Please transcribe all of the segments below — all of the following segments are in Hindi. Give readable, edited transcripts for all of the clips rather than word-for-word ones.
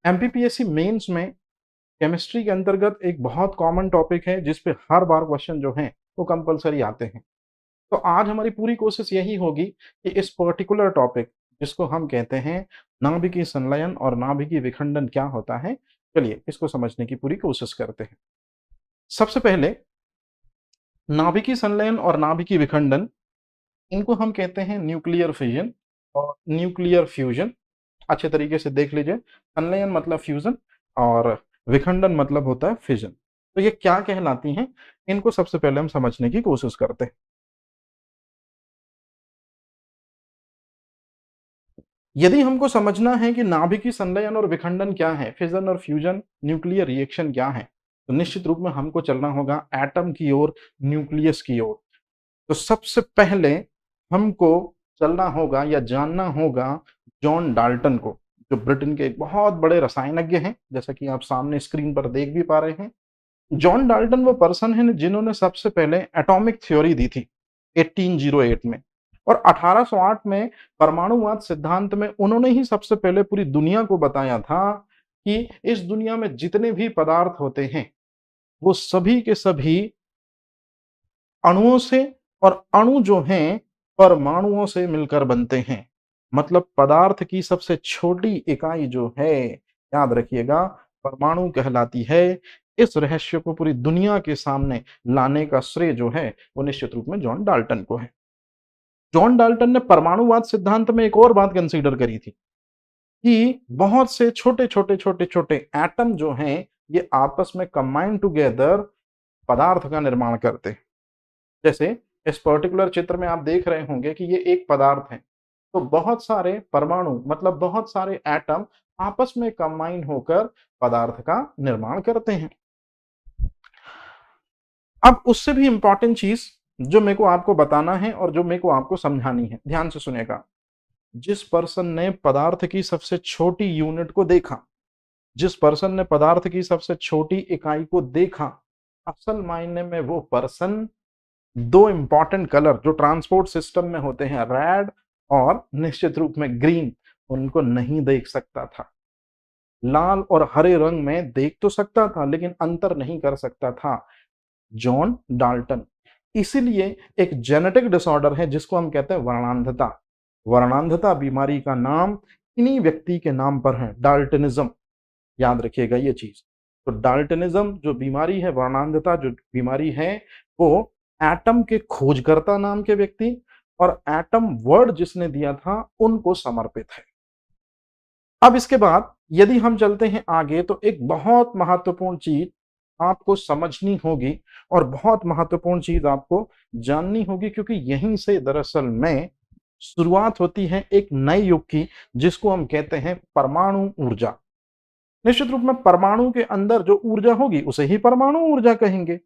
एमपीपीएससी मेंस में केमिस्ट्री के अंतर्गत एक बहुत कॉमन टॉपिक है जिस पे हर बार क्वेश्चन जो हैं वो कंपलसरी आते हैं। तो आज हमारी पूरी कोशिश यही होगी कि इस पर्टिकुलर टॉपिक जिसको हम कहते हैं नाभिकीय संलयन और नाभिकीय विखंडन क्या होता है, चलिए इसको समझने की पूरी कोशिश करते हैं। सबसे पहले नाभिकीय संलयन और नाभिकीय विखंडन, इनको हम कहते हैं न्यूक्लियर फिजन और न्यूक्लियर फ्यूजन। अच्छे तरीके से देख लीजिए, संलयन मतलब फ्यूजन और विखंडन मतलब होता है फिजन। तो ये क्या कहलाती हैं, इनको सबसे पहले हम समझने की कोशिश करते हैं। यदि हमको समझना है कि नाभिकीय संलयन और विखंडन क्या है, फिजन और फ्यूजन, न्यूक्लियर रिएक्शन क्या है, तो निश्चित रूप में हमको चलना होगा एटम की ओर, न्यूक्लियस की ओर। तो सबसे पहले हमको चलना होगा या जानना होगा जॉन डाल्टन को, जो ब्रिटेन के एक बहुत बड़े रसायनज्ञ हैं, जैसा कि आप सामने स्क्रीन पर देख भी पा रहे हैं। जॉन डाल्टन वो पर्सन है जिन्होंने सबसे पहले एटॉमिक थ्योरी दी थी 1808 में, और 1808 में परमाणुवाद सिद्धांत में उन्होंने ही सबसे पहले पूरी दुनिया को बताया था कि इस दुनिया में जितने भी पदार्थ होते हैं वो सभी के सभी अणुओं से, और अणु जो हैं परमाणुओं से मिलकर बनते हैं। मतलब पदार्थ की सबसे छोटी इकाई जो है, याद रखिएगा, परमाणु कहलाती है। इस रहस्य को पूरी दुनिया के सामने लाने का श्रेय जो है वो निश्चित रूप में जॉन डाल्टन को है। जॉन डाल्टन ने परमाणुवाद सिद्धांत में एक और बात कंसीडर करी थी कि बहुत से छोटे छोटे छोटे छोटे एटम जो हैं ये आपस में कंबाइन टुगेदर पदार्थ का निर्माण करते हैं। जैसे इस पर्टिकुलर चित्र में आप देख रहे होंगे कि ये एक पदार्थ है, तो बहुत सारे परमाणु मतलब बहुत सारे एटम आपस में कंबाइन होकर पदार्थ का निर्माण करते हैं। अब उससे भी इंपॉर्टेंट चीज जो मेरे को आपको बताना है और जो मेरे को आपको समझानी है, ध्यान से सुनेगा। जिस पर्सन ने पदार्थ की सबसे छोटी यूनिट को देखा, जिस पर्सन ने पदार्थ की सबसे छोटी इकाई को देखा, असल मायने में वो पर्सन दो इंपॉर्टेंट कलर जो ट्रांसपोर्ट सिस्टम में होते हैं, रेड और निश्चित रूप में ग्रीन, उनको नहीं देख सकता था। लाल और हरे रंग में देख तो सकता था लेकिन अंतर नहीं कर सकता था जॉन डाल्टन। इसीलिए एक जेनेटिक डिसऑर्डर है जिसको हम कहते हैं वर्णांधता। वर्णांधता बीमारी का नाम इन्हीं व्यक्ति के नाम पर है, डाल्टनिज्म। याद रखिएगा ये चीज। तो डाल्टनिज्म जो बीमारी है, वर्णांधता जो बीमारी है, वो एटम के खोजकर्ता नाम के व्यक्ति और एटम वर्ड जिसने दिया था उनको समर्पित है। अब इसके बाद यदि हम चलते हैं आगे तो एक बहुत महत्वपूर्ण चीज आपको समझनी होगी और बहुत महत्वपूर्ण चीज आपको जाननी होगी, क्योंकि यहीं से दरअसल में शुरुआत होती है एक नए युग की, जिसको हम कहते हैं परमाणु ऊर्जा। निश्चित रूप में परमाणु के अंदर जो ऊर्जा होगी उसे ही परमाणु ऊर्जा कहेंगे।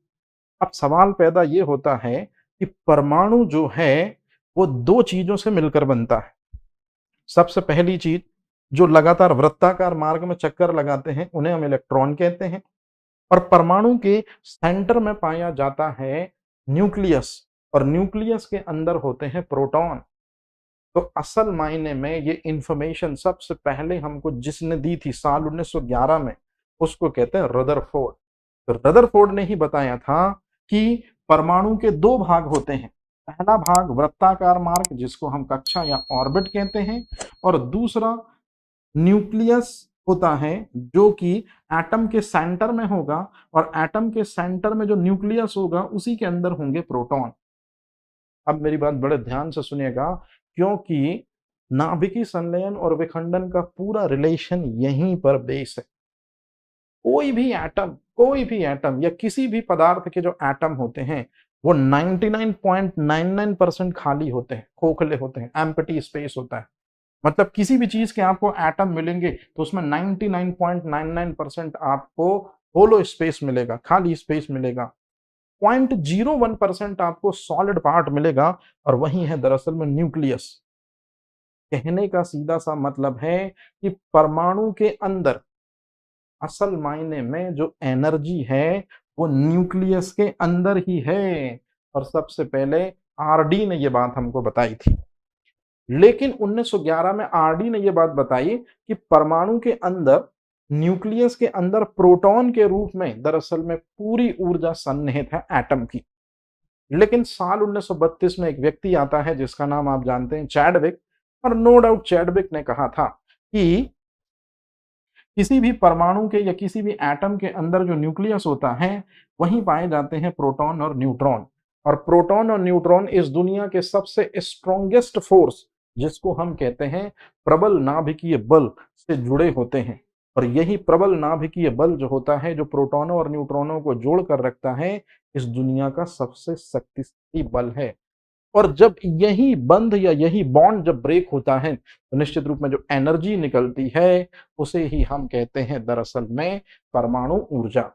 अब सवाल पैदा ये होता है कि परमाणु जो है वो दो चीजों से मिलकर बनता है। सबसे पहली चीज, जो लगातार वृत्ताकार मार्ग में चक्कर लगाते हैं उन्हें हम इलेक्ट्रॉन कहते हैं, और परमाणु के सेंटर में पाया जाता है न्यूक्लियस, और न्यूक्लियस के अंदर होते हैं प्रोटॉन। तो असल मायने में ये इंफॉर्मेशन सबसे पहले हमको जिसने दी थी साल 1911 में, उसको कहते हैं रदरफोर्ड। तो रदरफोर्ड ने ही बताया था कि परमाणु के दो भाग होते हैं। पहला भाग वृत्ताकार मार्ग जिसको हम कक्षा या ऑर्बिट कहते हैं, और दूसरा न्यूक्लियस होता है जो कि एटम के सेंटर में होगा, और एटम के सेंटर में जो न्यूक्लियस होगा उसी के अंदर होंगे प्रोटॉन। अब मेरी बात बड़े ध्यान से सुनिएगा, क्योंकि नाभिकीय संलयन और विखंडन का पूरा रिलेशन यहीं पर बेस है। कोई भी एटम या किसी भी पदार्थ के जो एटम होते हैं वो 99.99% खाली होते हैं, खोखले होते हैं, एम्प्टी स्पेस होता है। मतलब किसी भी चीज के आपको एटम मिलेंगे तो उसमें 99.99% आपको होलो स्पेस मिलेगा, खाली स्पेस मिलेगा। 0.01% आपको सॉलिड पार्ट मिलेगा, और वही है दरअसल में न्यूक्लियस। कहने का सीधा सा मतलब है कि परमाणु के अंदर असल मायने में जो एनर्जी है वो न्यूक्लियस के अंदर ही है, और सबसे पहले आरडी ने ये बात हमको बताई थी। लेकिन 1911 में आरडी ने ये बात बताई कि परमाणु के अंदर न्यूक्लियस के अंदर प्रोटॉन के रूप में दरअसल में पूरी ऊर्जा सन्निहित है एटम की। लेकिन साल 1932 में एक व्यक्ति आता है जिसका नाम आप जानते हैं, चैडविक। और नो डाउट चैडविक ने कहा था कि किसी भी परमाणु के या किसी भी एटम के अंदर जो न्यूक्लियस होता है वहीं पाए जाते हैं प्रोटॉन और न्यूट्रॉन। और प्रोटॉन और न्यूट्रॉन इस दुनिया के सबसे स्ट्रॉन्गेस्ट फोर्स, जिसको हम कहते हैं प्रबल नाभिकीय बल, से जुड़े होते हैं। और यही प्रबल नाभिकीय बल जो होता है, जो प्रोटॉनों और न्यूट्रॉनों को जोड़ कर रखता है, इस दुनिया का सबसे शक्तिशाली बल है। और जब यही बंध या यही बॉन्ड जब ब्रेक होता है तो निश्चित रूप में जो एनर्जी निकलती है उसे ही हम कहते हैं दरअसल में परमाणु ऊर्जा।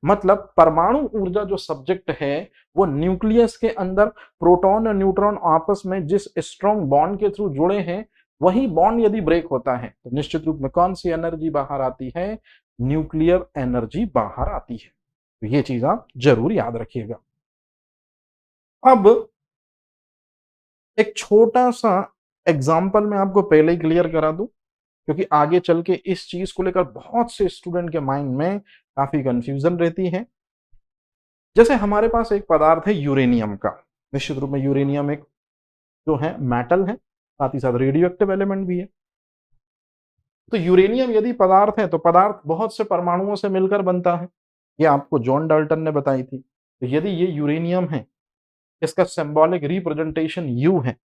मतलब परमाणु ऊर्जा जो सब्जेक्ट है वो न्यूक्लियस के अंदर प्रोटॉन और न्यूट्रॉन आपस में जिस स्ट्रॉन्ग बॉन्ड के थ्रू जुड़े हैं, वही बॉन्ड यदि ब्रेक होता है तो निश्चित रूप में कौन सी एनर्जी बाहर आती है? न्यूक्लियर एनर्जी बाहर आती है। तो ये चीज आप जरूर याद रखिएगा। अब एक छोटा-सा एग्ज़ाम्पल मैं आपको पहले ही क्लियर करा दूँ, क्योंकि आगे चल के इस चीज़ को लेकर बहुत से स्टूडेंट के माइंड में काफ़ी कन्फ्यूज़न रहती है। जैसे हमारे पास एक पदार्थ है यूरेनियम का। निश्चित रूप में यूरेनियम एक जो है मेटल है, साथ ही साथ रेडियो एक्टिव एलिमेंट भी है। तो यूरेनियम यदि पदार्थ है, तो पदार्थ बहुत से परमाणुओं से मिलकर बनता है। ये आपको जॉन डाल्टन ने बताई थी। तो यदि ये यूरेनियम है, इसका सिंबॉलिक रिप्रेजेंटेशन यू है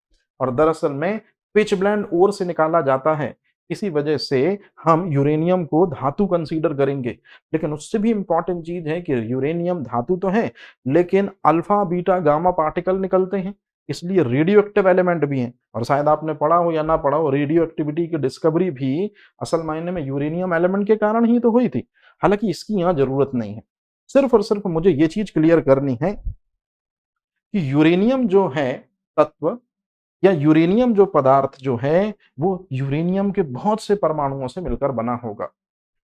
और दरअसल में पिच ब्लेंड ओर से निकाला जाता है। इसी वजह से हम यूरेनियम को धातु कंसीडर करेंगे। लेकिन उससे भी इंपॉर्टेंट चीज है कि यूरेनियम धातु तो है, लेकिन अल्फा बीटा गामा पार्टिकल निकलते हैं, इसलिए रेडियो एक्टिव एलिमेंट भी हैं। और शायद आपने पढ़ा हो या ना पढ़ा हो, रेडियो एक्टिविटी की डिस्कवरी भी असल मायने में यूरेनियम एलिमेंट के कारण ही तो हुई थी। हालांकि इसकी यहाँ जरूरत नहीं है। सिर्फ और सिर्फ मुझे ये चीज क्लियर करनी है कि यूरेनियम जो है तत्व या यूरेनियम जो पदार्थ जो है वो यूरेनियम के बहुत से परमाणुओं से मिलकर बना होगा।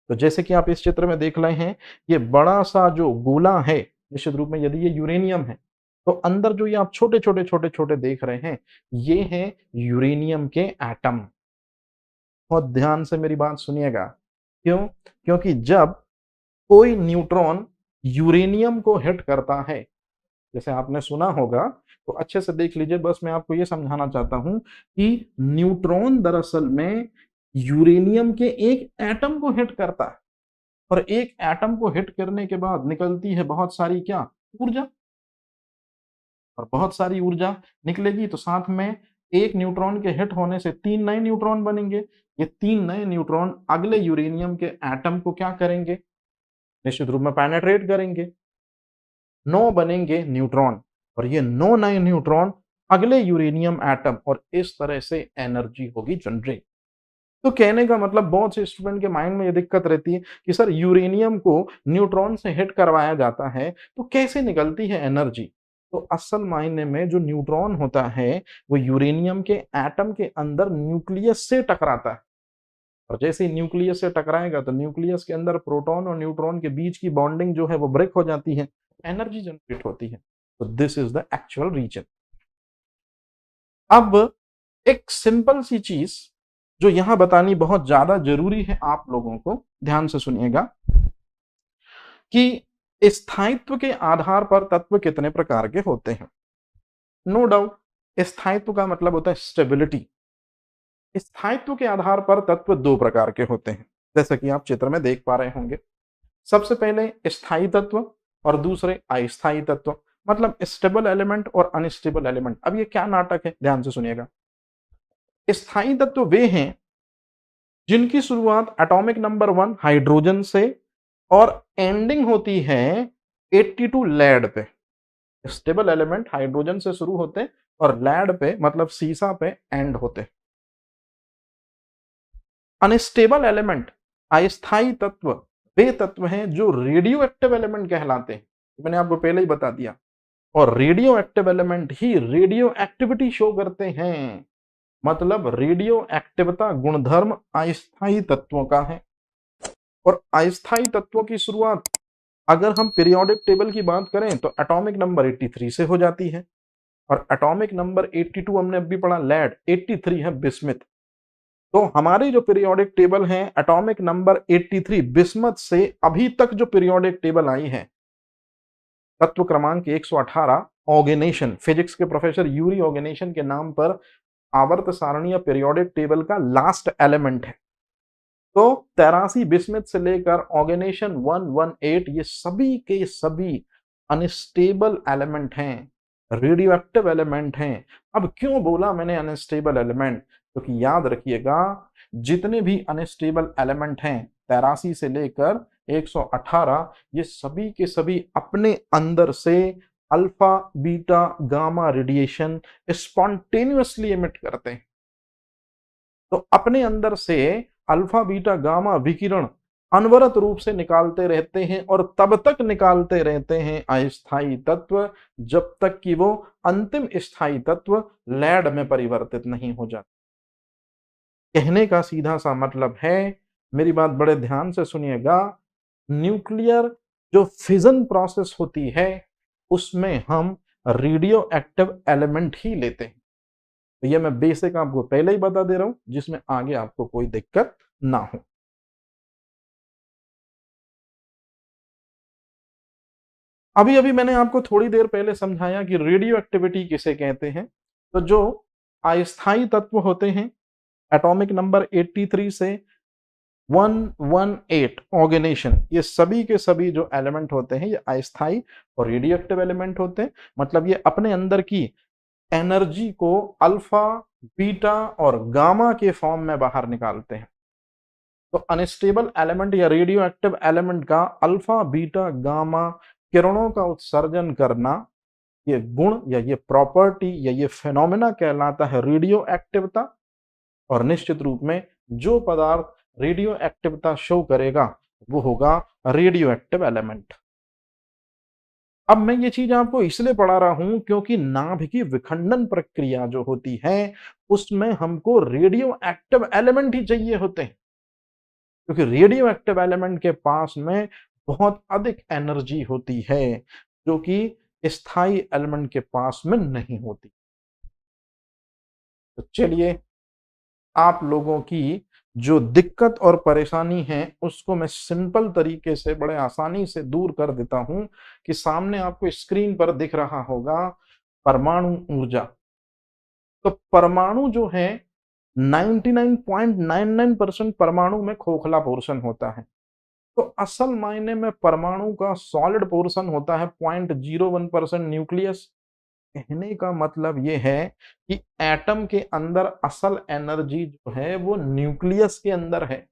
तो जैसे कि आप इस चित्र में देख रहे हैं, ये बड़ा सा जो गोला है, निश्चित रूप में यदि ये यूरेनियम है तो अंदर जो ये आप छोटे छोटे छोटे छोटे देख रहे हैं, ये हैं यूरेनियम के एटम। बहुत ध्यान से मेरी बात सुनिएगा। क्यों? क्योंकि जब कोई न्यूट्रॉन यूरेनियम को हिट करता है, जैसे आपने सुना होगा, तो अच्छे से देख लीजिए। बस मैं आपको ये समझाना चाहता हूं कि न्यूट्रॉन दरअसल में यूरेनियम के एक एटम को हिट करता है और एक एटम को हिट करने के बाद निकलती है बहुत सारी क्या? ऊर्जा। और बहुत सारी ऊर्जा निकलेगी तो साथ में एक न्यूट्रॉन के हिट होने से 3 नए न्यूट्रॉन बनेंगे। ये 3 नए न्यूट्रॉन अगले यूरेनियम के एटम को क्या करेंगे? निश्चित रूप में पेनेट्रेट करेंगे। 9 बनेंगे न्यूट्रॉन और ये 9 नए न्यूट्रॉन अगले यूरेनियम एटम, और इस तरह से एनर्जी होगी जनरेट। तो कहने का मतलब बहुत से स्टूडेंट के माइंड में ये दिक्कत रहती है कि सर यूरेनियम को न्यूट्रॉन से हिट करवाया जाता है तो कैसे निकलती है एनर्जी? तो असल मायने में जो न्यूट्रॉन होता है वो यूरेनियम के एटम के अंदर न्यूक्लियस से टकराता है। और जैसे ही न्यूक्लियस से टकराएगा तो न्यूक्लियस के अंदर प्रोटॉन और न्यूट्रॉन के बीच की बॉन्डिंग जो है वो ब्रेक हो जाती है, एनर्जी जनरेट होती है। तो this is the actual reason. अब एक सिंपल सी चीज जो यहां बतानी बहुत ज्यादा जरूरी है आप लोगों को, ध्यान से सुनिएगा कि स्थायित्व के आधार पर तत्व कितने प्रकार के होते हैं। नो डाउट स्थायित्व का मतलब होता है स्टेबिलिटी। स्थायित्व के आधार पर तत्व 2 प्रकार के होते हैं, जैसा कि आप चित्र में देख पा रहे होंगे। सबसे पहले स्थायी तत्व और दूसरे अस्थायी तत्व, मतलब स्टेबल एलिमेंट और अनस्टेबल एलिमेंट। अब ये क्या नाटक है, ध्यान से सुनिएगा। स्थायी तत्व वे हैं जिनकी शुरुआत एटॉमिक नंबर 1 हाइड्रोजन से और एंडिंग होती है 82 लेड पे। स्टेबल एलिमेंट हाइड्रोजन से शुरू होते और लेड पे मतलब सीसा पे एंड होते। अनस्टेबल एलिमेंट अस्थायी तत्व वे तत्व हैं जो रेडियो एक्टिव एलिमेंट कहलाते हैं। मैंने आपको पहले ही बता दिया। और रेडियो एक्टिव एलिमेंट ही रेडियो एक्टिविटी शो करते हैं। मतलब रेडियो एक्टिवता गुणधर्म अस्थायी तत्वों का है। और अस्थायी तत्वों की शुरुआत अगर हम पीरियोडिक टेबल की बात करें तो एटॉमिक नंबर 83 से हो जाती है। और एटॉमिक नंबर 82 हमने अभी पढ़ा लेड, 83 है बिस्मिथ। तो हमारी जो पीरियोडिक टेबल है एटॉमिक नंबर 83 बिस्मथ से अभी तक जो पीरियोडिक टेबल आई है, तत्व क्रमांक 118 ऑर्गेनेशन, फिजिक्स के प्रोफेसर यूरी ऑर्गेनेशन के नाम पर आवर्त सारणी या पीरियोडिक टेबल का लास्ट एलिमेंट है। तो 83 बिस्मथ से लेकर ऑर्गेनेशन 118 ये सभी के सभी अनस्टेबल एलिमेंट हैं, रेडियो एक्टिव एलिमेंट हैं। अब क्यों बोला मैंने अनस्टेबल एलिमेंट? क्योंकि तो याद रखिएगा, जितने भी अनस्टेबल एलिमेंट हैं 83 से लेकर 118, ये सभी के सभी अपने अंदर से alpha beta gamma radiation spontaneously emit करते हैं। तो अपने अंदर से अल्फा बीटा गामा विकिरण अनवरत रूप से निकालते रहते हैं और तब तक निकालते रहते हैं अस्थायी तत्व, जब तक कि वो अंतिम स्थायी तत्व लैड में परिवर्तित नहीं हो जाता। कहने का सीधा सा मतलब है, मेरी बात बड़े ध्यान से सुनिएगा, न्यूक्लियर जो फिजन प्रोसेस होती है उसमें हम रेडियो एक्टिव एलिमेंट ही लेते हैं। तो ये मैं बेसिक आपको पहले ही बता दे रहा हूं, जिसमें आगे आपको कोई दिक्कत ना हो। अभी अभी मैंने आपको थोड़ी देर पहले समझाया कि रेडियो एक्टिविटी किसे कहते हैं। तो जो अस्थायी तत्व होते हैं एटॉमिक नंबर 83 से 118 ऑर्गेनेशन, ये सभी के सभी जो एलिमेंट होते हैं ये अस्थायी और रेडियो एक्टिव एलिमेंट होते हैं। मतलब ये अपने अंदर की एनर्जी को अल्फा बीटा और गामा के फॉर्म में बाहर निकालते हैं। तो अनस्टेबल एलिमेंट या रेडियो एक्टिव एलिमेंट का अल्फा बीटा गामा किरणों का उत्सर्जन करना, ये गुण या ये प्रॉपर्टी या ये फेनोमेना कहलाता है रेडियो एक्टिवता। और निश्चित रूप में जो पदार्थ रेडियो एक्टिवता शो करेगा वो होगा रेडियो एक्टिव एलिमेंट। अब मैं ये चीज आपको इसलिए पढ़ा रहा हूं क्योंकि नाभिकीय विखंडन प्रक्रिया जो होती है उसमें हमको रेडियो एक्टिव एलिमेंट ही चाहिए होते हैं, क्योंकि रेडियो एक्टिव एलिमेंट के पास में बहुत अधिक एनर्जी होती है जो कि स्थायी एलिमेंट के पास में नहीं होती। तो चलिए, आप लोगों की जो दिक्कत और परेशानी है उसको मैं सिंपल तरीके से बड़े आसानी से दूर कर देता हूं कि सामने आपको स्क्रीन पर दिख रहा होगा परमाणु ऊर्जा। तो परमाणु जो है 99.99% परमाणु में खोखला पोर्शन होता है। तो असल मायने में परमाणु का सॉलिड पोर्शन होता है 0.01% न्यूक्लियस। कहने का मतलब ये है कि एटम के अंदर असल एनर्जी जो है वो न्यूक्लियस के अंदर है।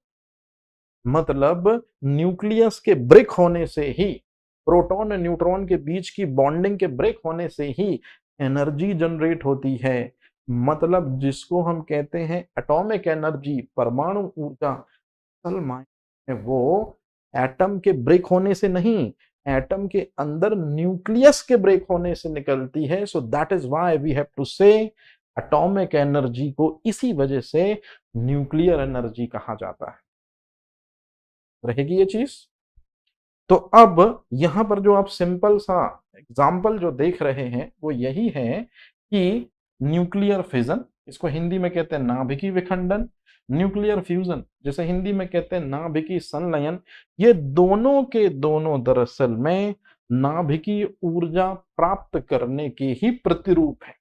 मतलब न्यूक्लियस के ब्रेक होने से ही, प्रोटॉन और न्यूट्रॉन के बीच की बॉन्डिंग के ब्रेक होने से ही एनर्जी जनरेट होती है। मतलब जिसको हम कहते हैं एटॉमिक एनर्जी, परमाणु ऊर्जा, असल मायने में वो एटम के ब्रेक होने से नहीं, एटम के अंदर न्यूक्लियस के ब्रेक होने से निकलती है। So that is why we have to say atomic energy को इसी वजह से न्यूक्लियर एनर्जी कहा जाता है। रहेगी ये चीज। तो अब यहां पर जो आप सिंपल सा एग्जाम्पल जो देख रहे हैं वो यही है कि न्यूक्लियर फिजन, इसको हिंदी में कहते हैं नाभिकीय विखंडन, न्यूक्लियर फ्यूजन जैसे हिंदी में कहते हैं नाभिकीय संलयन, ये दोनों के दोनों दरअसल में नाभिकीय ऊर्जा प्राप्त करने के ही प्रतिरूप है।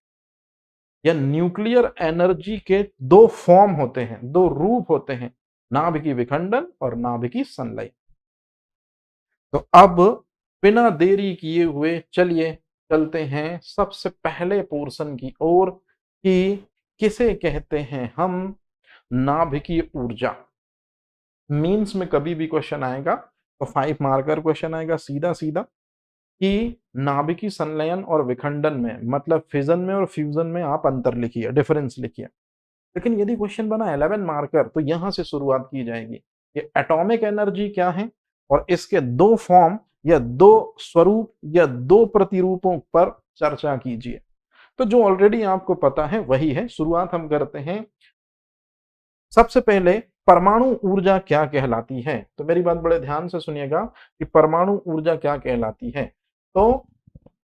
या न्यूक्लियर एनर्जी के दो फॉर्म होते हैं, दो रूप होते हैं, नाभिकीय विखंडन और नाभिकीय संलयन। तो अब बिना देरी किए हुए चलिए चलते हैं सबसे पहले पोर्शन की ओर कि किसे कहते हैं हम नाभिकीय ऊर्जा। मीन्स में कभी भी क्वेश्चन आएगा तो 5 मार्कर क्वेश्चन आएगा सीधा सीधा कि नाभिकीय संलयन और विखंडन में, मतलब फिजन में और फ्यूजन में आप अंतर लिखिए, डिफरेंस लिखिए। लेकिन यदि क्वेश्चन बना 11 मार्कर तो यहां से शुरुआत की जाएगी। ये एटॉमिक एनर्जी क्या है और इसके दो फॉर्म या दो स्वरूप या दो प्रतिरूपों पर चर्चा कीजिए। तो जो ऑलरेडी आपको पता है वही है, शुरुआत हम करते हैं। सबसे पहले परमाणु ऊर्जा क्या कहलाती है, तो मेरी बात बड़े ध्यान से सुनिएगा कि परमाणु ऊर्जा क्या कहलाती है। तो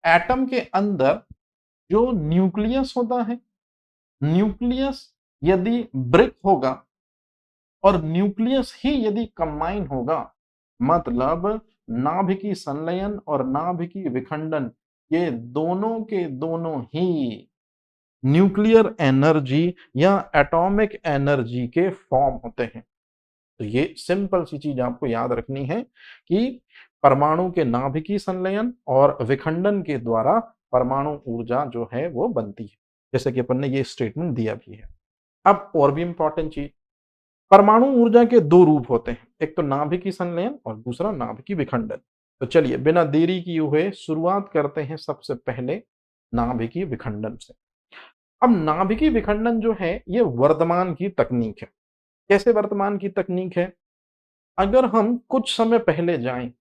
एटम के अंदर जो न्यूक्लियस होता है, न्यूक्लियस यदि ब्रेक होगा और न्यूक्लियस ही यदि कंबाइन होगा, मतलब नाभिकीय संलयन और नाभिकीय विखंडन, ये दोनों के दोनों ही न्यूक्लियर एनर्जी या एटॉमिक एनर्जी के फॉर्म होते हैं। तो ये सिंपल सी चीज आपको याद रखनी है कि परमाणु के नाभिकीय संलयन और विखंडन के द्वारा परमाणु ऊर्जा जो है वो बनती है, जैसे कि अपन ने ये स्टेटमेंट दिया भी है। अब और भी इंपॉर्टेंट चीज, परमाणु ऊर्जा के दो रूप होते हैं, एक तो नाभिकीय संलयन और दूसरा नाभिकीय विखंडन। तो चलिए बिना देरी किए हुए शुरुआत करते हैं सबसे पहले नाभिकीय विखंडन से। अब नाभिकीय विखंडन जो है ये वर्तमान की तकनीक है। कैसे वर्तमान की तकनीक है? अगर हम कुछ समय पहले जाएं,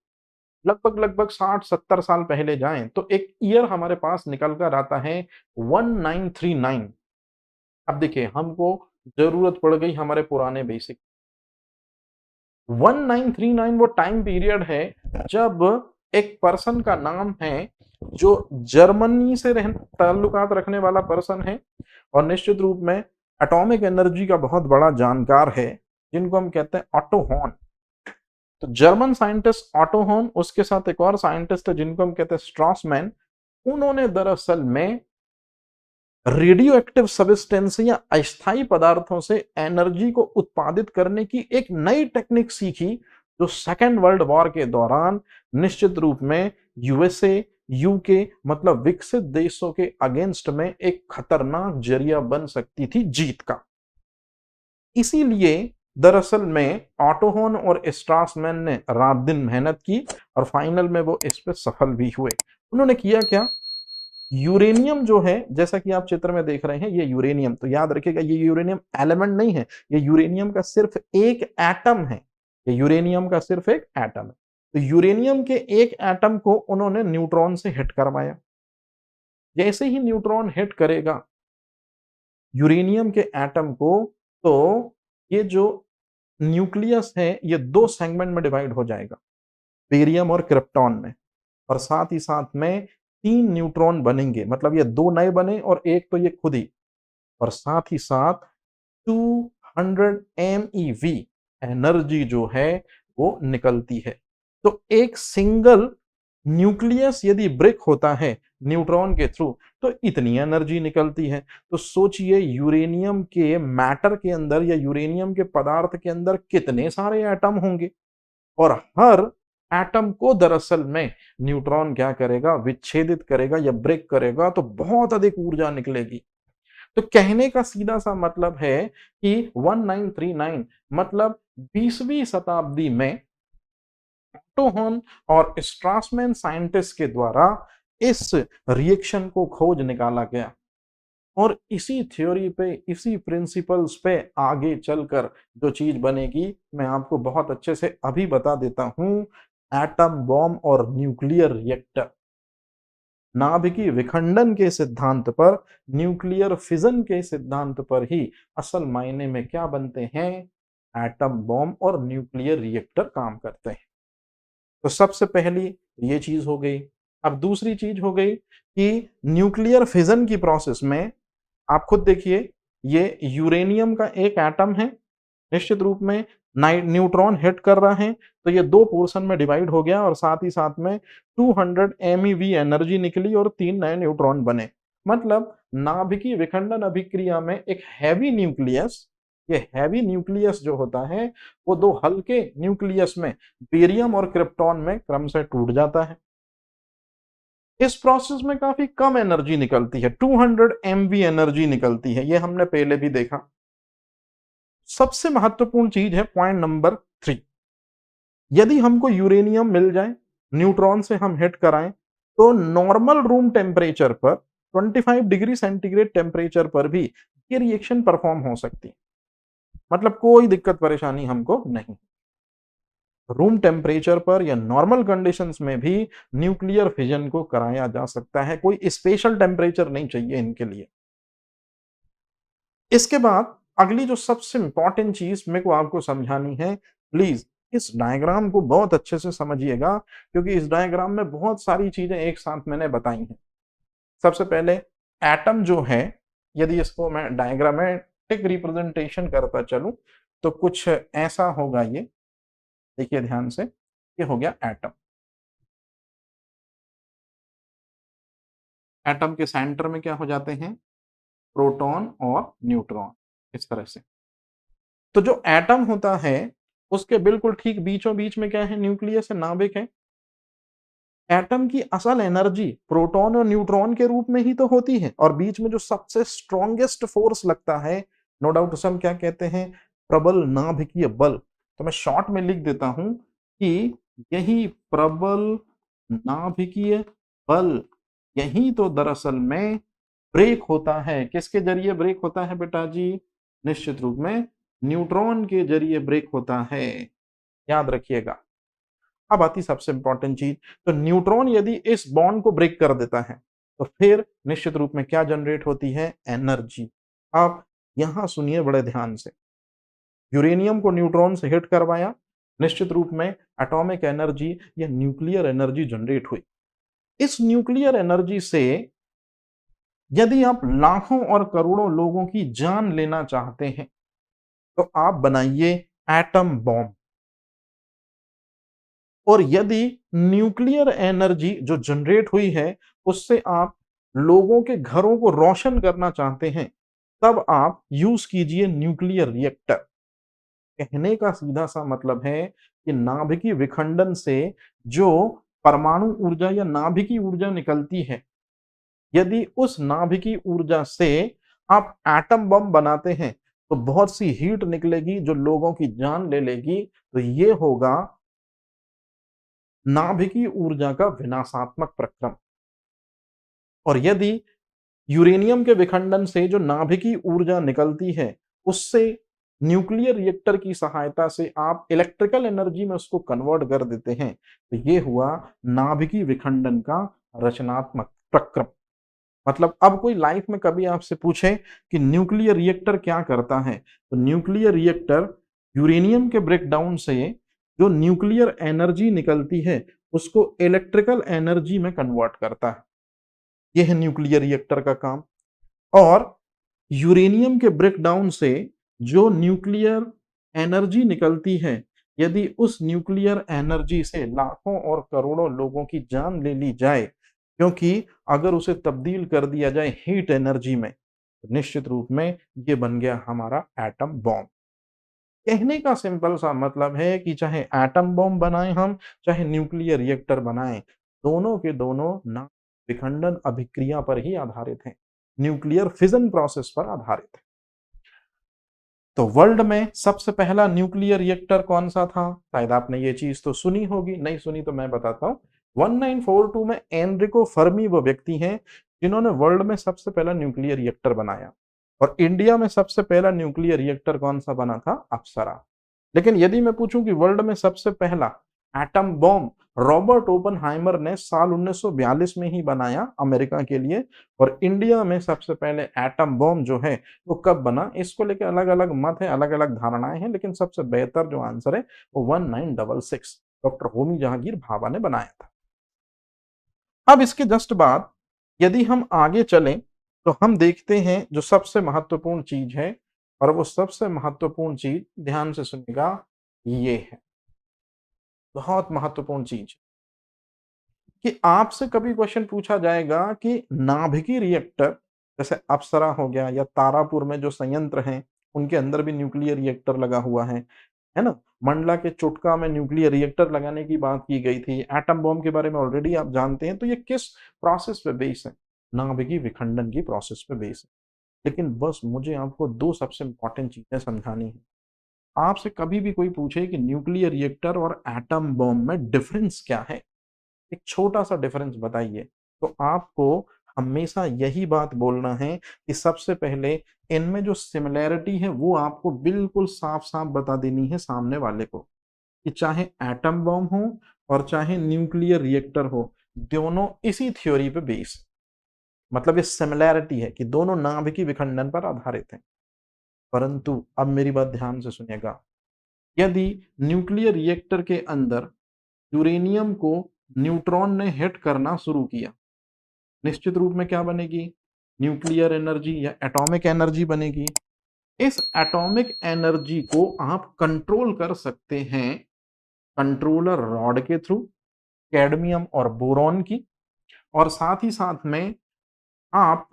लगभग 60-70 साल पहले जाएं, तो एक ईयर हमारे पास निकल कर आता है 1939। अब देखिए हमको जरूरत पड़ गई हमारे पुराने बेसिक। 1939 वो टाइम पीरियड है जब एक पर्सन का नाम है जो जर्मनी से ताल्लुकात रखने वाला पर्सन है और निश्चित रूप में एटॉमिक एनर्जी का बहुत बड़ा जानकार है, जिनको हम कहते हैं ऑटो हॉर्न। तो जर्मन साइंटिस्ट ऑटो हॉर्न, उसके साथ एक और साइंटिस्ट है जिनको हम कहते हैं स्ट्रॉसमैन। उन्होंने दरअसल में रेडियो एक्टिव सब्सटेंस या अस्थायी पदार्थों से एनर्जी को उत्पादित करने की एक नई टेक्निक सीखी, जो सेकेंड वर्ल्ड वॉर के दौरान निश्चित रूप में यूएसए, यूके मतलब विकसित देशों के अगेंस्ट में एक खतरनाक जरिया बन सकती थी जीत का। इसीलिए दरअसल में ऑटो हॉर्न और स्ट्रासमैन ने रात दिन मेहनत की और फाइनल में वो इस पे सफल भी हुए। उन्होंने किया क्या? यूरेनियम जो है, जैसा कि आप चित्र में देख रहे हैं, ये यूरेनियम, तो याद रखिएगा ये यूरेनियम एलिमेंट नहीं है, ये यूरेनियम का सिर्फ एक एटम है। ये यूरेनियम का सिर्फ एक एटम है। तो यूरेनियम के एक एटम को उन्होंने न्यूट्रॉन से हिट करवाया। जैसे ही न्यूट्रॉन हिट करेगा यूरेनियम के एटम को, तो ये जो न्यूक्लियस है ये दो सेगमेंट में डिवाइड हो जाएगा, बेरियम और क्रिप्टॉन में, और साथ ही साथ में 3 न्यूट्रॉन बनेंगे, मतलब ये 2 नए बने और एक तो ये खुद ही, और साथ ही साथ 200 MeV एनर्जी जो है वो निकलती है। तो एक सिंगल न्यूक्लियस यदि ब्रेक होता है न्यूट्रॉन के थ्रू तो इतनी एनर्जी निकलती है। तो सोचिए यूरेनियम के मैटर के अंदर या यूरेनियम के पदार्थ के अंदर कितने सारे एटम होंगे, और हर एटम को दरअसल में न्यूट्रॉन क्या करेगा? विच्छेदित करेगा या ब्रेक करेगा, तो बहुत अधिक ऊर्जा निकलेगी। तो कहने का सीधा सा मतलब है कि 1939 मतलब 20वीं शताब्दी में ऑटो हॉर्न और स्ट्रासमैन साइंटिस्ट के द्वारा इस रिएक्शन को खोज निकाला गया, और इसी थ्योरी पे, इसी प्रिंसिपल्स पे आगे चलकर जो चीज बनेगी मैं आपको बहुत अच्छे से अभी बता देता हूं। एटम बॉम्ब और न्यूक्लियर रिएक्टर, नाभिकीय विखंडन के सिद्धांत पर, न्यूक्लियर फिजन के सिद्धांत पर ही असल मायने में क्या बनते हैं? एटम बॉम्ब और न्यूक्लियर रिएक्टर काम करते हैं। तो सबसे पहली ये चीज हो गई। अब दूसरी चीज हो गई कि न्यूक्लियर फिजन की प्रोसेस में आप खुद देखिए, ये यूरेनियम का एक एटम है, निश्चित रूप में न्यूट्रॉन हिट कर रहा है, तो ये 2 पोर्शन में डिवाइड हो गया और साथ ही साथ में 200 MeV एनर्जी निकली और 3 नए न्यूट्रॉन बने। मतलब नाभिकीय विखंडन अभिक्रिया में एक हैवी न्यूक्लियस, ये हैवी न्यूक्लियस जो होता है वो 2 हल्के न्यूक्लियस में, बेरियम और क्रिप्टॉन में क्रमशः टूट जाता है। इस प्रोसेस में काफी कम एनर्जी निकलती है, 200 MV एनर्जी निकलती है, ये हमने पहले भी देखा। सबसे महत्वपूर्ण चीज है पॉइंट नंबर 3, यदि हमको यूरेनियम मिल जाए, न्यूट्रॉन से हम हिट कराएं, तो नॉर्मल रूम टेम्परेचर पर 25 डिग्री सेंटीग्रेड टेम्परेचर पर भी ये रिएक्शन परफॉर्म हो सकती है, मतलब कोई दिक्कत परेशानी हमको नहीं। रूम टेम्परेचर पर या नॉर्मल कंडीशंस में भी न्यूक्लियर फिजन को कराया जा सकता है, कोई स्पेशल टेम्परेचर नहीं चाहिए इनके लिए। इसके बाद अगली जो सबसे इंपॉर्टेंट चीज मेरे को आपको समझानी है, प्लीज इस डायग्राम को बहुत अच्छे से समझिएगा, क्योंकि इस डायग्राम में बहुत सारी चीजें एक साथ मैंने बताई हैं। सबसे पहले एटम जो है, यदि इसको मैं डायग्रामेटिक रिप्रेजेंटेशन करता चलूं, तो कुछ ऐसा होगा ये, देखिए ध्यान से, ये हो गया एटम। एटम के सेंटर में क्या हो जाते हैं, प्रोटॉन और न्यूट्रॉन, इस तरह से। तो जो एटम होता है उसके बिल्कुल ठीक बीचों बीच में क्या है, न्यूक्लियस है, नाभिक है। एटम की असल एनर्जी प्रोटॉन और न्यूट्रॉन के रूप में ही तो होती है, और बीच में जो सबसे स्ट्रॉन्गेस्ट फोर्स लगता है, नो डाउट उसे हम क्या कहते हैं, प्रबल नाभिकीय बल। तो मैं शॉर्ट में लिख देता हूं कि यही प्रबल नाभिकीय बल, यही तो दरअसल में ब्रेक होता है। किसके जरिए ब्रेक होता है बेटा जी, निश्चित रूप में न्यूट्रॉन के जरिए ब्रेक होता है, याद रखिएगा। अब आती सबसे इंपॉर्टेंट चीज, तो न्यूट्रॉन यदि इस बॉन्ड को ब्रेक कर देता है तो फिर निश्चित रूप में क्या जनरेट होती है, एनर्जी। आप यहां सुनिए बड़े ध्यान से, यूरेनियम को न्यूट्रॉन से हिट करवाया, निश्चित रूप में एटॉमिक एनर्जी या न्यूक्लियर एनर्जी जनरेट हुई। इस न्यूक्लियर एनर्जी से यदि आप लाखों और करोड़ों लोगों की जान लेना चाहते हैं तो आप बनाइए एटम बॉम्ब। और यदि न्यूक्लियर एनर्जी जो जनरेट हुई है उससे आप लोगों के घरों को रोशन करना चाहते हैं, तब आप यूज कीजिए न्यूक्लियर रिएक्टर। कहने का सीधा सा मतलब है कि नाभिकीय विखंडन से जो परमाणु ऊर्जा या नाभिकीय ऊर्जा निकलती है, यदि उस नाभिकीय ऊर्जा से आप एटम बम बनाते हैं तो बहुत सी हीट निकलेगी जो लोगों की जान ले लेगी। तो ये होगा नाभिकीय ऊर्जा का विनाशात्मक प्रक्रम। और यदि यूरेनियम के विखंडन से जो नाभिकीय ऊर्जा निकलती है उससे न्यूक्लियर रिएक्टर की सहायता से आप इलेक्ट्रिकल एनर्जी में उसको कन्वर्ट कर देते हैं, तो ये हुआ नाभिकीय विखंडन का रचनात्मक प्रक्रम। मतलब अब कोई लाइफ में कभी आपसे पूछे कि न्यूक्लियर रिएक्टर क्या करता है, तो न्यूक्लियर रिएक्टर यूरेनियम के ब्रेकडाउन से जो न्यूक्लियर एनर्जी निकलती है उसको इलेक्ट्रिकल एनर्जी में कन्वर्ट करता है। यह है न्यूक्लियर रिएक्टर का काम। और यूरेनियम के ब्रेकडाउन से जो न्यूक्लियर एनर्जी निकलती है, यदि उस न्यूक्लियर एनर्जी से लाखों और करोड़ों लोगों की जान ले ली जाए, क्योंकि अगर उसे तब्दील कर दिया जाए हीट एनर्जी में, तो निश्चित रूप में ये बन गया हमारा एटम बॉम्ब। कहने का सिंपल सा मतलब है कि चाहे एटम बॉम्ब बनाएं हम, चाहे न्यूक्लियर रिएक्टर बनाएं, दोनों के दोनों ना विखंडन अभिक्रिया पर ही आधारित हैं, न्यूक्लियर फिजन प्रोसेस पर आधारित है। तो वर्ल्ड में सबसे पहला न्यूक्लियर रिएक्टर कौन सा था, शायद आपने ये चीज तो सुनी होगी, नहीं सुनी तो मैं बताता हूं। 1942 में एनरिको फर्मी वो व्यक्ति हैं जिन्होंने वर्ल्ड में सबसे पहला न्यूक्लियर रिएक्टर बनाया। और इंडिया में सबसे पहला न्यूक्लियर रिएक्टर कौन सा बना था, अप्सरा। लेकिन यदि मैं पूछूं कि वर्ल्ड में सबसे पहला एटम बॉम्ब रॉबर्ट ओपनहाइमर ने साल 1942 में ही बनाया अमेरिका के लिए, और इंडिया में सबसे पहले एटम बॉम्ब जो है वो कब बना, इसको लेकर अलग अलग मत है, अलग अलग धारणाएं हैं, लेकिन सबसे बेहतर जो आंसर है वो 1966 डॉक्टर होमी जहांगीर भाभा ने बनाया था। अब इसके जस्ट बाद यदि हम आगे चलें तो हम देखते हैं जो सबसे महत्वपूर्ण चीज है, और वो सबसे महत्वपूर्ण चीज ध्यान से सुनिएगा, ये है बहुत महत्वपूर्ण चीज कि आपसे कभी क्वेश्चन पूछा जाएगा कि नाभिकीय रिएक्टर जैसे अप्सरा हो गया या तारापुर में जो संयंत्र हैं उनके अंदर भी न्यूक्लियर रिएक्टर लगा हुआ है ना। मंडला के चुटका में न्यूक्लियर रिएक्टर लगाने की बात की गई थी, एटम बॉम्ब के बारे में ऑलरेडी आप जानते हैं। तो ये किस प्रोसेस पे बेस है, नाभिकीय विखंडन की प्रोसेस पे बेस है। लेकिन बस मुझे आपको दो सबसे इंपॉर्टेंट चीजें समझानी है। आपसे कभी भी कोई पूछे कि न्यूक्लियर रिएक्टर और एटम बॉम्ब में डिफरेंस क्या है, एक छोटा सा डिफरेंस बताइए, तो आपको हमेशा यही बात बोलना है कि सबसे पहले इनमें जो सिमिलैरिटी है वो आपको बिल्कुल साफ साफ बता देनी है सामने वाले को, कि चाहे एटम बॉम्ब हो और चाहे न्यूक्लियर रिएक्टर हो, दोनों इसी थ्योरी पे बेस, मतलब ये सिमिलैरिटी है कि दोनों नाभिकीय विखंडन पर आधारित हैं। परंतु अब मेरी बात ध्यान से सुनिएगा, यदि न्यूक्लियर रिएक्टर के अंदर यूरेनियम को न्यूट्रॉन ने हिट करना शुरू किया, निश्चित रूप में क्या बनेगी, न्यूक्लियर एनर्जी या एटॉमिक एनर्जी बनेगी। इस एटॉमिक एनर्जी को आप कंट्रोल कर सकते हैं कंट्रोलर रॉड के थ्रू, कैडमियम और बोरॉन की, और साथ ही साथ में आप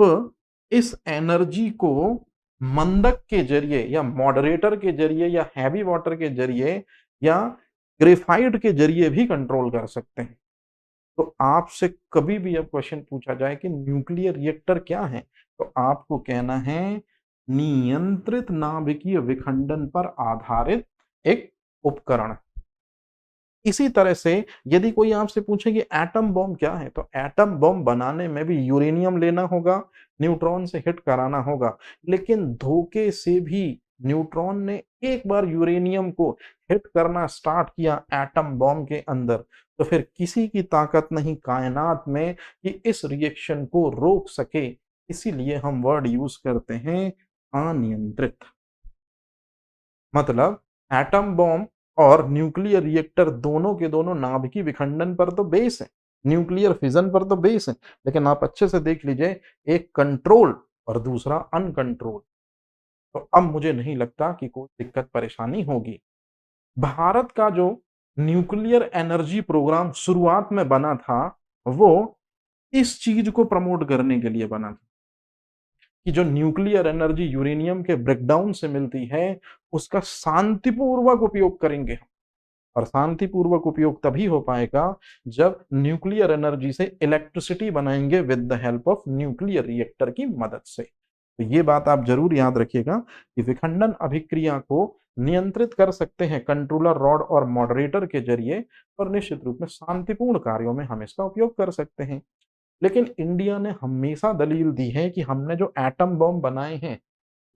इस एनर्जी को मंदक के जरिए या मॉडरेटर के जरिए या हैवी वाटर के जरिए या ग्रेफाइट के जरिए भी कंट्रोल कर सकते हैं। तो आपसे कभी भी अब क्वेश्चन पूछा जाए कि न्यूक्लियर रिएक्टर क्या है, तो आपको कहना है नियंत्रित नाभिकीय विखंडन पर आधारित एक उपकरण। इसी तरह से यदि कोई आपसे पूछे कि एटम बॉम्ब क्या है, तो एटम बॉम्ब बनाने में भी यूरेनियम लेना होगा, न्यूट्रॉन से हिट कराना होगा, लेकिन धोखे से भी न्यूट्रॉन ने एक बार यूरेनियम को हिट करना स्टार्ट किया एटम बॉम्ब के अंदर, तो फिर किसी की ताकत नहीं कायनात में कि इस रिएक्शन को रोक सके। इसीलिए हम वर्ड यूज करते हैं अनियंत्रित। मतलब एटम बॉम्ब और न्यूक्लियर रिएक्टर दोनों के दोनों नाभिकीय विखंडन पर तो बेस है, न्यूक्लियर फिजन पर तो बेस है, लेकिन आप अच्छे से देख लीजिए, एक कंट्रोल और दूसरा अनकंट्रोल। तो अब मुझे नहीं लगता कि कोई दिक्कत परेशानी होगी। भारत का जो न्यूक्लियर एनर्जी प्रोग्राम शुरुआत में बना था, वो इस चीज को प्रमोट करने के लिए बना था कि जो न्यूक्लियर एनर्जी यूरेनियम के ब्रेकडाउन से मिलती है, उसका शांतिपूर्वक उपयोग करेंगे हम। और शांतिपूर्वक उपयोग तभी हो पाएगा जब न्यूक्लियर एनर्जी से इलेक्ट्रिसिटी बनाएंगे with the help of nuclear reactor की मदद से। तो ये बात आप जरूर याद रखिएगा कि विखंडन अभिक्रिया को नियंत्रित कर सकते हैं कंट्रोलर रॉड और मॉडरेटर के जरिए, और निश्चित रूप में शांतिपूर्ण कार्यों में हम इसका उपयोग कर सकते हैं। लेकिन इंडिया ने हमेशा दलील दी है कि हमने जो एटम बॉम्ब बनाए हैं,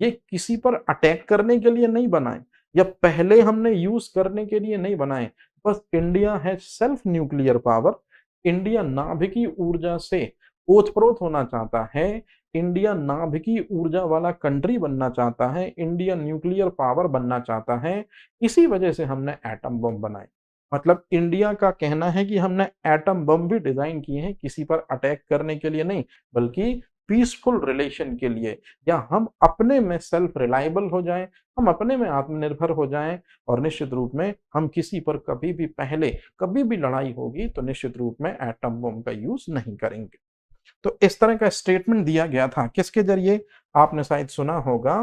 ये किसी पर अटैक करने के लिए नहीं बनाए या पहले हमने यूज करने के लिए नहीं बनाए। बस इंडिया है सेल्फ न्यूक्लियर पावर, इंडिया नाभिकीय ऊर्जा से ओतप्रोत होना चाहता है, इंडिया नाभिकीय ऊर्जा वाला कंट्री बनना चाहता है, इंडिया न्यूक्लियर पावर बनना चाहता है। इसी वजह से हमने एटम बम बनाए। मतलब इंडिया का कहना है कि हमने एटम बम भी डिजाइन किए हैं किसी पर अटैक करने के लिए नहीं, बल्कि पीसफुल रिलेशन के लिए, या हम अपने में सेल्फ रिलायबल हो जाएं, हम अपने में आत्मनिर्भर हो जाएं, और निश्चित रूप में हम किसी पर कभी भी पहले कभी भी लड़ाई होगी तो निश्चित रूप में एटम बम का यूज नहीं करेंगे। तो इस तरह का स्टेटमेंट दिया गया था किसके जरिए, आपने शायद सुना होगा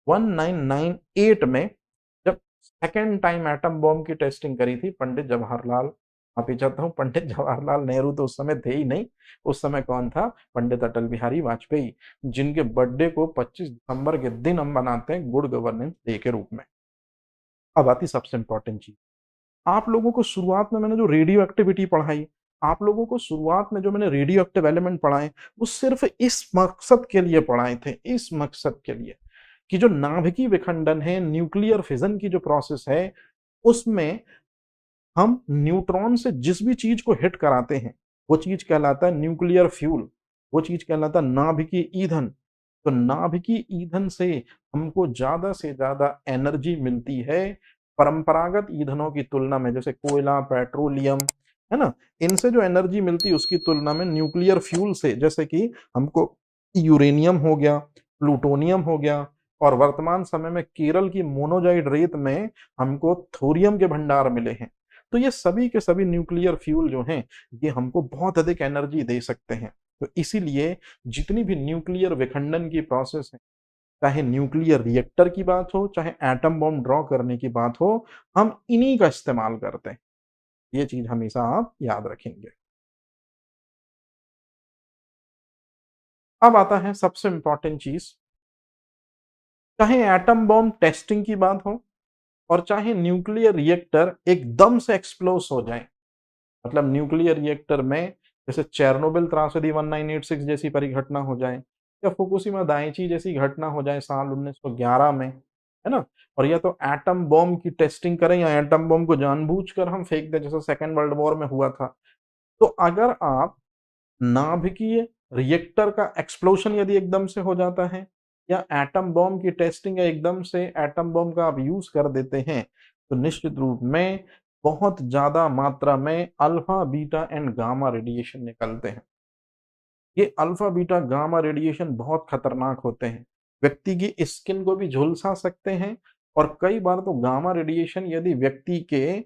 1998 में, जब सेकेंड टाइम एटम बॉम्ब की टेस्टिंग करी थी पंडित जवाहरलाल, माफी चाहता हूँ, पंडित जवाहरलाल नेहरू तो उस समय थे ही नहीं। उस समय कौन था, पंडित अटल बिहारी वाजपेयी, जिनके बर्थडे को 25 दिसंबर के दिन हम मनाते हैं गुड गवर्नेंस डे के रूप में। अब आती सबसे इंपॉर्टेंट चीज, आप लोगों को शुरुआत में मैंने जो रेडियो एक्टिविटी पढ़ाई, आप लोगों को शुरुआत में जो मैंने रेडियो एक्टिव एलिमेंट पढ़ाए, वो सिर्फ इस मकसद के लिए पढ़ाए थे, इस मकसद के लिए कि जो नाभिकीय विखंडन है, न्यूक्लियर फिजन की जो प्रोसेस है, उसमें हम न्यूट्रॉन से जिस भी चीज को हिट कराते हैं, वो चीज कहलाता है न्यूक्लियर फ्यूल, वो चीज कहलाता है नाभिकीय ईंधन। तो नाभिकीय ईंधन से हमको ज्यादा से ज्यादा एनर्जी मिलती है परंपरागत ईंधनों की तुलना में, जैसे कोयला, पेट्रोलियम, है ना, इनसे जो एनर्जी मिलती है उसकी तुलना में न्यूक्लियर फ्यूल से, जैसे कि हमको यूरेनियम हो गया, प्लूटोनियम हो गया, और वर्तमान समय में केरल की मोनोजाइड रेत में हमको थोरियम के भंडार मिले हैं। तो ये सभी के सभी न्यूक्लियर फ्यूल जो हैं, ये हमको बहुत अधिक एनर्जी दे सकते हैं। तो इसीलिए जितनी भी न्यूक्लियर विखंडन की प्रोसेस है, चाहे न्यूक्लियर रिएक्टर की बात हो, चाहे एटम बॉम्ब ड्रॉ करने की बात हो, हम इन्हीं का इस्तेमाल करते हैं। ये चीज हमेशा आप याद रखेंगे। अब आता है सबसे इंपॉर्टेंट चीज, चाहे एटम बॉम्ब टेस्टिंग की बात हो और चाहे न्यूक्लियर रिएक्टर एकदम से एक्सप्लोस हो जाए, मतलब न्यूक्लियर रिएक्टर में जैसे चेरनोबिल त्रासदी 1986 जैसी परिघटना हो जाए, या फुकुशिमा दाइची जैसी घटना हो जाए साल 1911 में, है ना, और या तो एटम बॉम्ब की टेस्टिंग करें या एटम बॉम्ब को जानबूझकर हम फेंक दें जैसे सेकेंड वर्ल्ड वॉर में हुआ था। तो अगर आप नाभिकीय रिएक्टर का एक्सप्लोशन यदि एकदम से हो जाता है, या एटम बॉम्ब की टेस्टिंग या एकदम से एटम बॉम्ब का आप यूज कर देते हैं, तो निश्चित रूप में बहुत ज्यादा मात्रा में alpha beta and gamma radiation निकलते हैं। ये अल्फा बीटा गामा रेडिएशन बहुत खतरनाक होते हैं। व्यक्ति की स्किन को भी झुलसा सकते हैं और कई बार तो गामा रेडिएशन यदि व्यक्ति के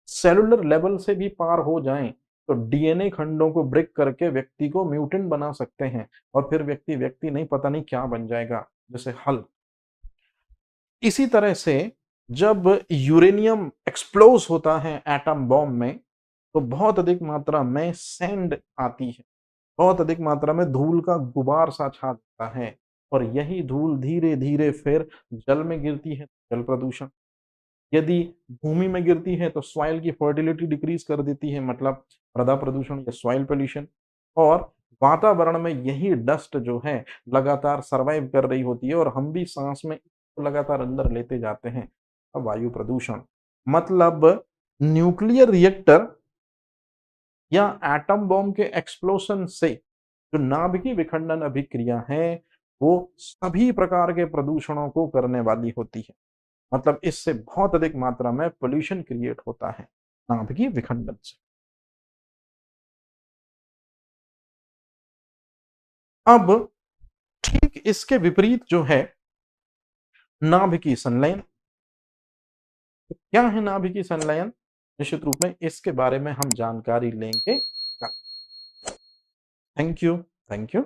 सेलुलर लेवल से भी पार हो जाएं तो डीएनए खंडों को ब्रेक करके व्यक्ति को म्यूटेंट बना सकते हैं और फिर व्यक्ति व्यक्ति नहीं पता नहीं क्या बन जाएगा, जैसे हल्क। इसी तरह से जब यूरेनियम एक्सप्लोज होता है एटम बॉम्ब में तो बहुत अधिक मात्रा में सैंड आती है, बहुत अधिक मात्रा में धूल का गुबार सा छा जाता है और यही धूल धीरे धीरे फिर जल में गिरती है, जल प्रदूषण। यदि भूमि में गिरती है तो सॉइल की फर्टिलिटी डिक्रीज कर देती है, मतलब मृदा प्रदूषण या सॉइल पोल्यूशन। और वातावरण में यही डस्ट जो है लगातार सरवाइव कर रही होती है और हम भी सांस में लगातार अंदर लेते जाते हैं। अब वायु प्रदूषण मतलब न्यूक्लियर रिएक्टर या एटम बॉम्ब के एक्सप्लोशन से जो नाभिकीय विखंडन अभिक्रिया है वो सभी प्रकार के प्रदूषणों को करने वाली होती है। मतलब इससे बहुत अधिक मात्रा में पोल्यूशन क्रिएट होता है नाभिकीय विखंडन से। अब ठीक इसके विपरीत जो है नाभिकीय संलयन। तो क्या है नाभिकीय संलयन? निश्चित रूप में इसके बारे में हम जानकारी लेंगे। Thank you. Thank you.